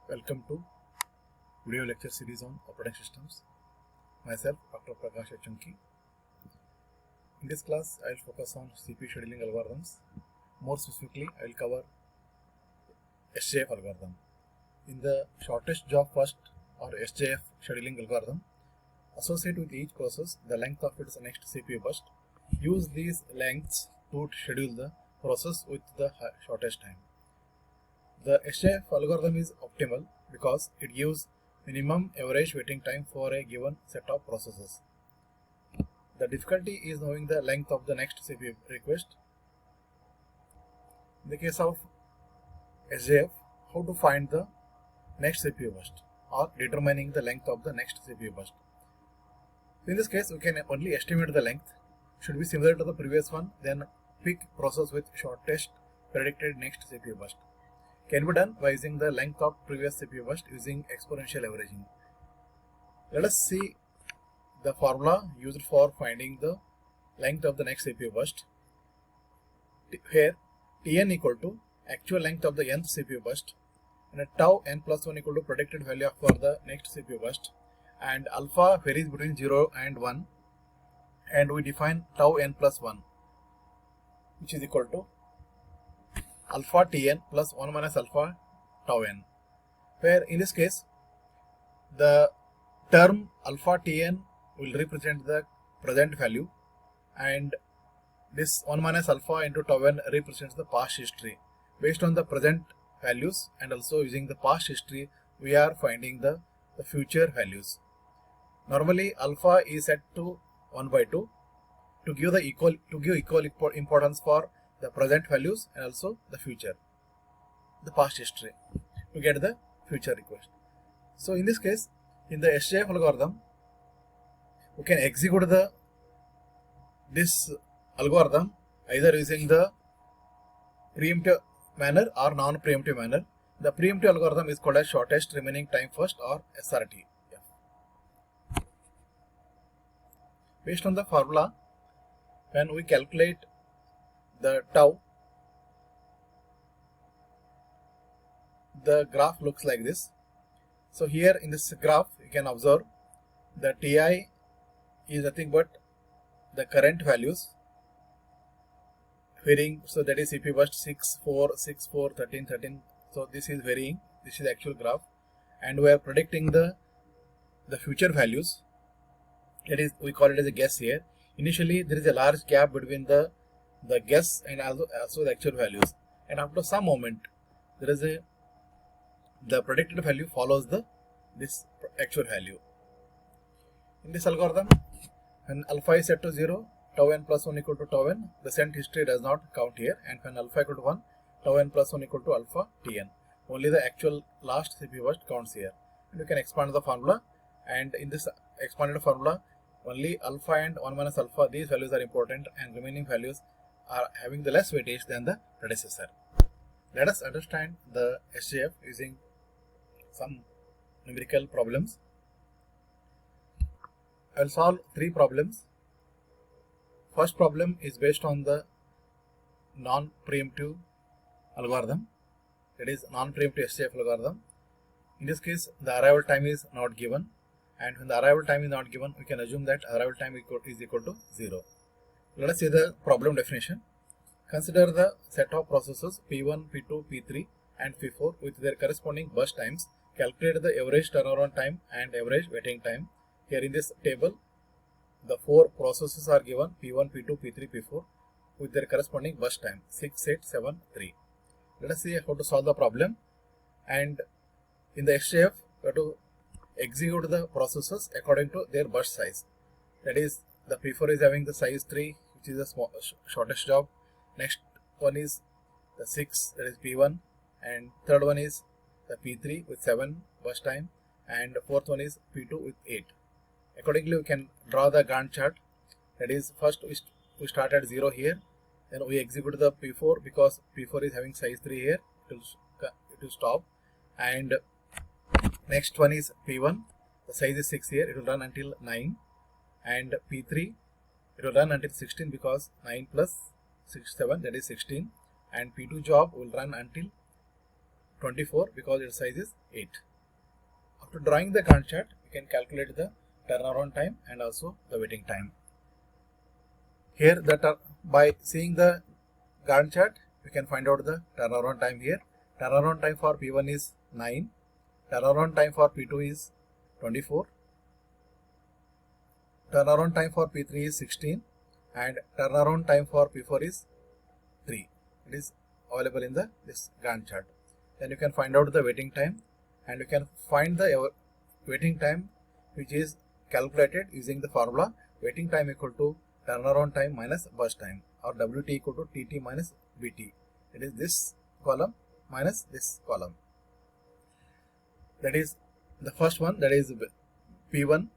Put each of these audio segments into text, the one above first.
Welcome to video lecture series on operating systems. Myself, Dr. Prakash Achunki. In this class, I will focus on CPU scheduling algorithms. More specifically, I will cover SJF algorithm. In the shortest job first or SJF scheduling algorithm, associate with each process the length of its next CPU burst. Use these lengths to schedule the process with the shortest time. The SJF algorithm is optimal because it gives minimum average waiting time for a given set of processes. The difficulty is knowing the length of the next CPU request. In the case of SJF, how to find the next CPU burst or determining the length of the next CPU burst. In this case, we can only estimate the length. Should be similar to the previous one, then pick process with shortest predicted next CPU burst. Can be done by using the length of previous CPU burst using exponential averaging. Let us see the formula used for finding the length of the next CPU burst. Here Tn equal to actual length of the nth CPU burst and tau n plus 1 equal to predicted value for the next CPU burst, and alpha varies between 0 and 1, and we define tau n plus 1, which is equal to alpha Tn plus 1 minus alpha tau n, where in this case the term alpha Tn will represent the present value and this 1 minus alpha into tau n represents the past history. Based on the present values and also using the past history, we are finding the future values. Normally alpha is set to 1 by 2 to give equal importance for the present values and also the future, the past history, to get the future request. So in this case, in the SJF algorithm, we can execute this algorithm either using the preemptive manner or non-preemptive manner. The preemptive algorithm is called as shortest remaining time first or SRT. Based on the formula, when we calculate the tau, the graph looks like this. So here in this graph you can observe the Ti is nothing but the current values varying. So that is CPU burst 6, 4, 6, 4, 13, 13. So this is varying. This is the actual graph, and we are predicting the future values. That is, we call it as a guess here. Initially there is a large gap between the guess and also the actual values, and after some moment there is the predicted value follows this actual value. In this algorithm, when alpha is set to 0, tau n plus 1 equal to tau n, recent history does not count here, and when alpha equal to 1, tau n plus 1 equal to alpha Tn. Only the actual last CPU burst counts here. And you can expand the formula, and in this expanded formula, only alpha and 1 minus alpha, these values are important, and remaining values are having the less weightage than the predecessor. Let us understand the SJF using some numerical problems. I will solve 3 problems. First problem is based on the non-preemptive algorithm, that is non-preemptive SJF algorithm. In this case, the arrival time is not given, and when the arrival time is not given, we can assume that arrival time is equal to 0. Let us see the problem definition. Consider the set of processes P1, P2, P3 and P4 with their corresponding burst times. Calculate the average turnaround time and average waiting time. Here in this table, the 4 processes are given, P1, P2, P3, P4 with their corresponding burst time 6, 8, 7, 3. Let us see how to solve the problem. And in the SJF, we have to execute the processes according to their burst size. That is, the P4 is having the size 3, which is the shortest job. Next one is the 6, that is P1, and third one is the P3 with 7 burst time, and fourth one is P2 with 8. Accordingly, we can draw the Gantt chart. That is, first we start at 0 here, then we execute the P4 because P4 is having size 3 here. It will stop, and next one is P1. The size is 6 here. It will run until 9, and P3 it will run until 16 because 9 plus 6, 7, that is 16, and P2 job will run until 24 because its size is 8. After drawing the Gantt chart, you can calculate the turnaround time and also the waiting time. Here, by seeing the Gantt chart, we can find out the turnaround time here. Turnaround time for P1 is 9. Turnaround time for P2 is 24. Turnaround time for P3 is 16. And turnaround time for P4 is 3. It is available in this Gantt chart. Then you can find out the waiting time, and you can find the waiting time which is calculated using the formula waiting time equal to turnaround time minus burst time, or WT equal to TT minus BT. It is this column minus this column. That is the first one, that is P1,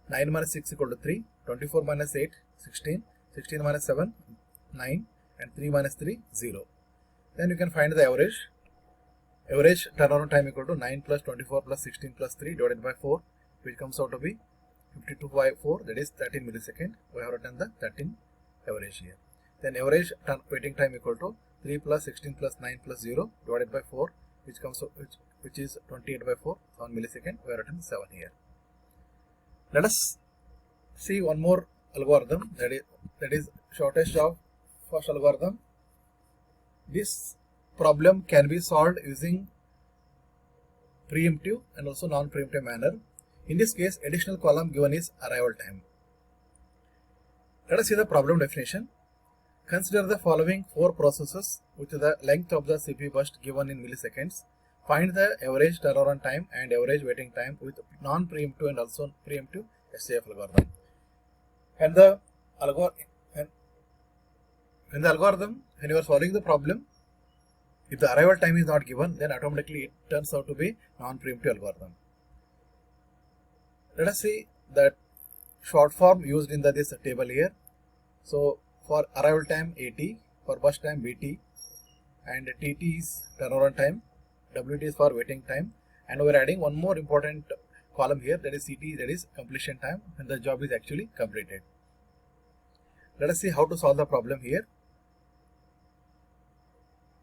9 minus 6 equal to 3, 24 minus 8, 16, 16 minus 7, 9, and 3 minus 3, 0. Then you can find the average. Average turnaround time equal to 9 plus 24 plus 16 plus 3 divided by 4, which comes out to be 52 by 4, that is 13 millisecond. We have written the 13 average here. Then average waiting time equal to 3 plus 16 plus 9 plus 0 divided by 4, which comes out, which is 28 by 4, 7 millisecond. We have written 7 here. Let us see one more algorithm, that is shortest of first algorithm. This problem can be solved using preemptive and also non-preemptive manner. In this case, additional column given is arrival time. Let us see the problem definition. Consider the following 4 processes with the length of the CPU burst given in milliseconds. Find the average turnaround time and average waiting time with non-preemptive and also preemptive SJF algorithm. And the algorithm, when you are solving the problem, if the arrival time is not given, then automatically it turns out to be non-preemptive algorithm. Let us see that short form used in this table here. So for arrival time AT, for burst time BT, and TT is turnaround time, WT is for waiting time, and we are adding one more important column here, that is CT, that is completion time, when the job is actually completed. Let us see how to solve the problem here.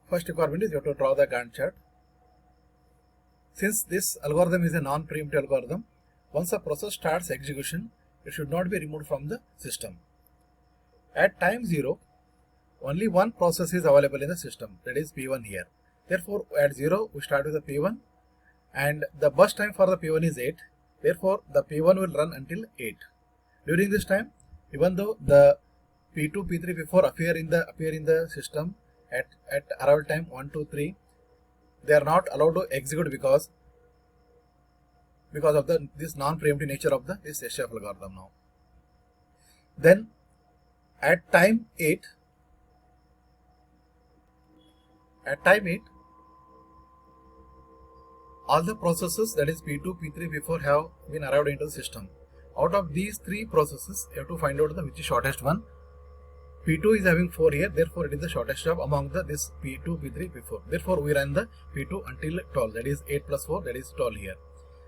First requirement is you have to draw the Gantt chart. Since this algorithm is a non-preemptive algorithm, once a process starts execution, it should not be removed from the system. At time 0, only one process is available in the system, that is P1 here. Therefore, at 0, we start with the P1, and the burst time for the P1 is 8. Therefore, the P1 will run until 8. During this time, even though the P2, P3, P4 appear in the system at arrival time 1, 2, 3, they are not allowed to execute because of this non-preemptive nature of this SJF algorithm now. Then at time 8, all the processes, that is P2, P3, P4 have been arrived into the system. Out of these 3 processes, you have to find out which is shortest one. P2 is having 4 here, therefore it is the shortest job among this P2, P3, P4. Therefore we run the P2 until 12, that is 8 plus 4, that is 12 here.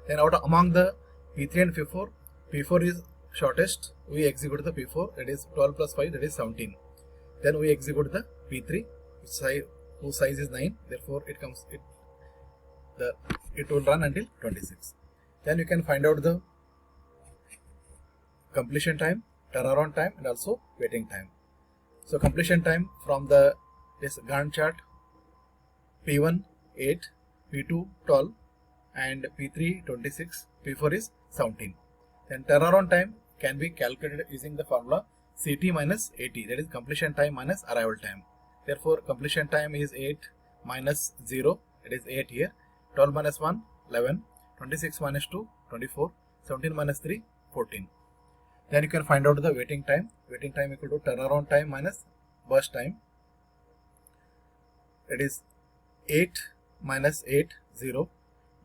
Then among the P3 and P4, P4 is shortest, we execute the P4, that is 12 plus 5, that is 17. Then we execute the P3, whose size is 9, therefore it will run until 26. Then you can find out the completion time, turnaround time, and also waiting time. So completion time from this Gantt chart, P1 8, P2 12, and P3 26, P4 is 17. Then turnaround time can be calculated using the formula CT minus AT, that is completion time minus arrival time. Therefore completion time is 8 minus 0, it is 8 here, 12 minus 1, 11, 26 minus 2, 24, 17 minus 3, 14. Then you can find out the waiting time. Waiting time equal to turnaround time minus burst time. It is 8 minus 8, 0,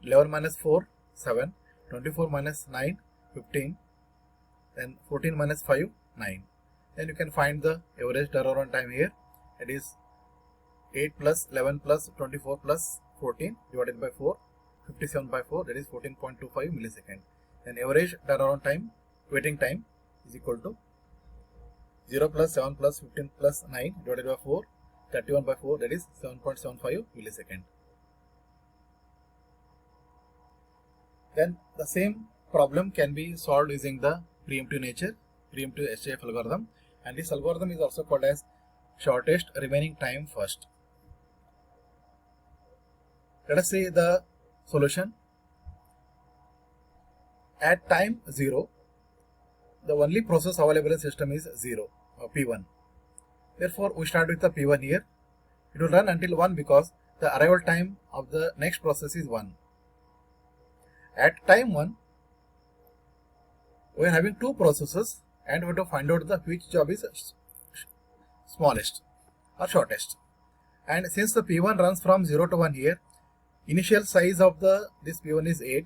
11 minus 4, 7, 24 minus 9, 15, then 14 minus 5, 9. Then you can find the average turnaround time here. It is 8 plus 11 plus 24 plus 14 divided by 4, 57 by 4, that is 14.25 millisecond. Then average turnaround time, waiting time, is equal to 0 plus 7 plus 15 plus 9 divided by 4, 31 by 4, that is 7.75 millisecond. Then the same problem can be solved using the preemptive nature, preemptive SJF algorithm, and this algorithm is also called as shortest remaining time first. Let us see the solution. At time 0, the only process available in system is 0, P1. Therefore, we start with the P1 here. It will run until 1 because the arrival time of the next process is 1. At time 1, we are having two processes and we have to find out which job is smallest or shortest. And since the P1 runs from 0 to 1 here, initial size of this P1 is 8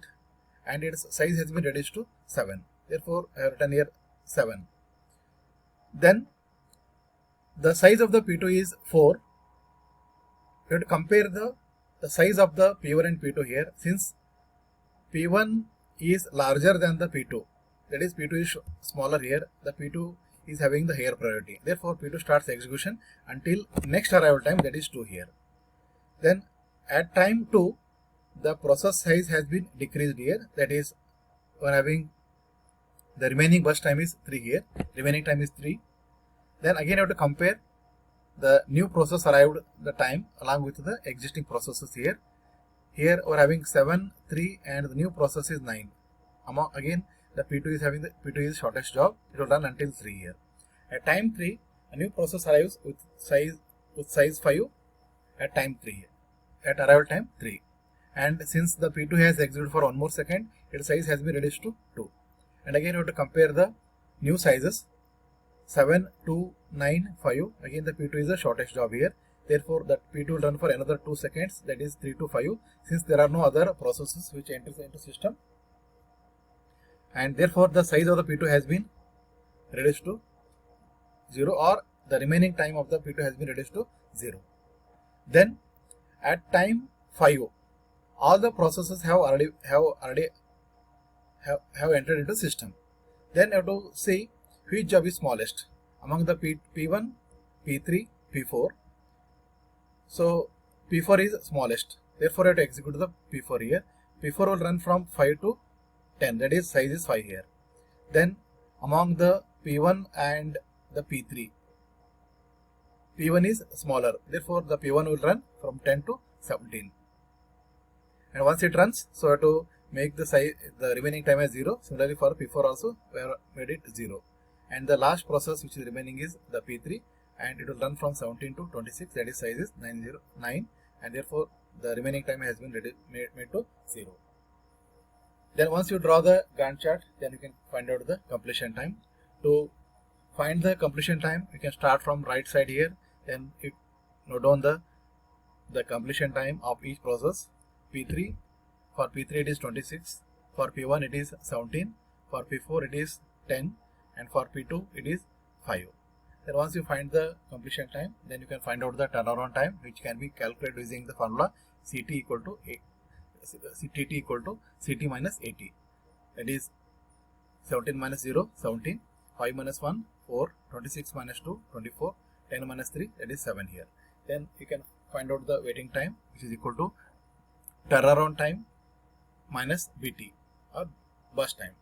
and its size has been reduced to 7. Therefore, I have written here 7. Then the size of the P2 is 4. We have to compare the size of the P1 and P2 here. Since P1 is larger than the P2, that is P2 is smaller here, the P2 is having the higher priority. Therefore, P2 starts execution until next arrival time, that is 2 here. Then at time 2, the process size has been decreased here, that is we are having the remaining burst time is 3 here, remaining time is 3. Then again you have to compare the new process arrived the time along with the existing processes here. Here we are having 7, 3 and the new process is 9. Again the P2 is having the P2 is shortest job, it will run until 3 here. At time 3, a new process arrives with size 5 at time 3, at arrival time 3. And since the P2 has executed for 1 more second, its size has been reduced to 2. And again you have to compare the new sizes 7, 2, 9, 5. Again the P2 is the shortest job here. Therefore that P2 will run for another 2 seconds, that is 3 to 5, since there are no other processes which enters into system. And therefore the size of the P2 has been reduced to 0, or the remaining time of the P2 has been reduced to 0. Then at time 5, all the processes have entered into system. Then you have to see which job is smallest among the P1, P3, P4. So P4 is smallest. Therefore, you have to execute the P4 here. P4 will run from 5 to 10. That is size is 5 here. Then among the P1 and the P3, P1 is smaller. Therefore, the P1 will run from 10 to 17. And once it runs, so you have to make the remaining time as 0. Similarly for P4 also, we have made it 0. And the last process which is remaining is the P3, and it will run from 17 to 26, that is size is 9, and therefore the remaining time has been made to 0. Then once you draw the Gantt chart, then you can find out the completion time. To find the completion time, you can start from right side here, then you note down the completion time of each process. P3, for P3 it is 26, for P1 it is 17, for P4 it is 10, and for P2 it is 5. Then once you find the completion time, then you can find out the turnaround time, which can be calculated using the formula CT equal to TT equal to CT minus AT. That is 17 minus 0, 17, 5 minus 1, 4, 26 minus 2, 24, 10 minus 3, that is 7 here. Then you can find out the waiting time, which is equal to turnaround time minus BT or burst time.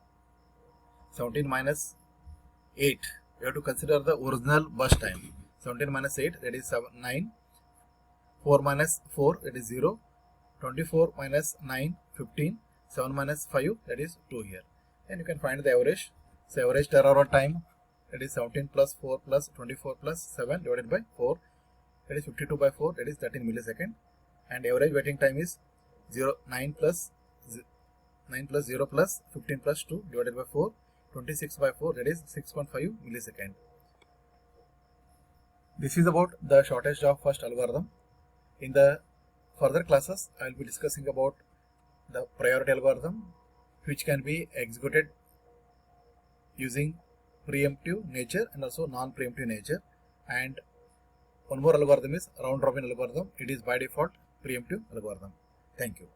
17 minus 8, we have to consider the original burst time. 17 minus 8, that is 9. 4 minus 4, that is 0. 24 minus 9, 15. 7 minus 5, that is 2 here. Then you can find the average. So average turnaround time, that is 17 plus 4 plus 24 plus 7 divided by 4, that is 52 by 4, that is 13 millisecond. And average waiting time is 9 plus 0 plus 15 plus 2 divided by 4, 26 by 4, that is 6.5 millisecond. This is about the shortest job first algorithm. In the further classes, I will be discussing about the priority algorithm, which can be executed using preemptive nature and also non-preemptive nature. And one more algorithm is round robin algorithm. It is by default preemptive algorithm. Thank you.